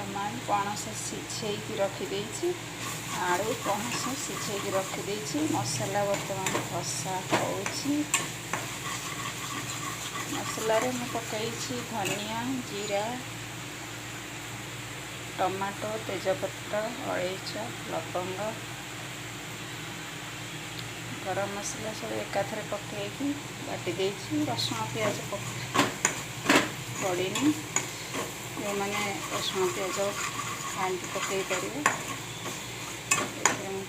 बर्तमान पणस सिझेकी रखिदे आलू पणस सिझेकी रखिदे मसला बर्तमान कषा होउछि। मसला रे मैं पकई धनिया जीरा टमाटो तेजपत्र अलैच लवंग गरम मसला सब एकाथरे पकईकी बाटी देछि। रसुण प्याज पड़नी जो मैंने रसुण प्याज खाँटी पकई पारे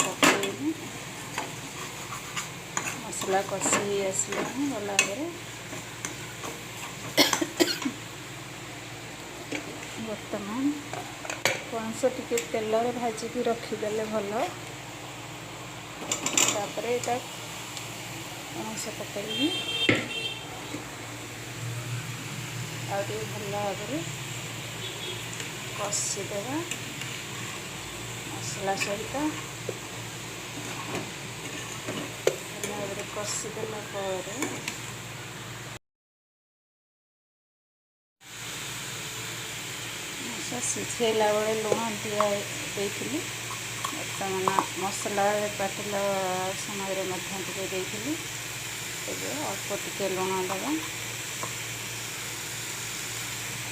पकईबी मसला कषि आसला गला बर्तमान पणस टिके तेल रे भाजिकी रखिदेले भल। तापर एटा पणस पकईबी आगे भल भाव कषिदेवा मसला सहित भल भाव कषिदेला सिझेला बेले लुण दिखाई बर्तमान मसला काटिला समय टे अल्प टिके लुण दबा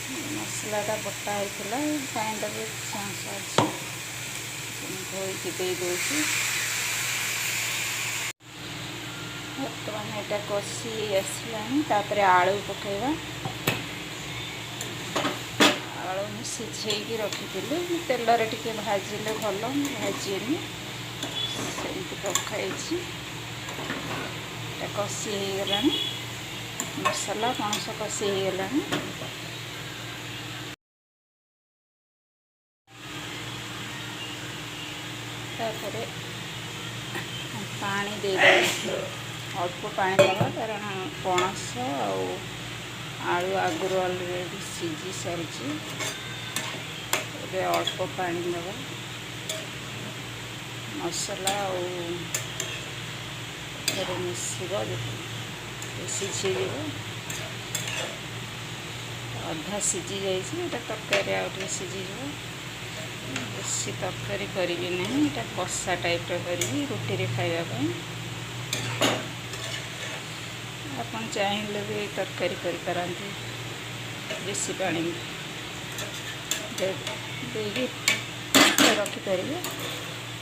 मसलाटा बटा होता पानी भी चांस अच्छे धोईकी दे दूसरी। बर्तमान यहाँ कषि आसला आलू पकेवा आलू सिझेकी रखी तेल रे टिके भाजिले भल भाजीनी सेमती पकाई कषि हो गला मसला पणस कषि हो गला। तापर पानी दे अल्प पानी दबा कारण पणस आलू आगुरी अलरेडी सिझी सारी अल्प पानी दबा मसला मिसब सिझी अधा सिझी जाइए तरकारी आउटे सिझी बेसी तरकारी करी नहीं ये कषा टाइप करी रुटी खावाई आपन चाहिए भी तरकारी करी बेसी पानी दे रखिपारे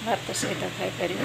भात सहित खाई पारे।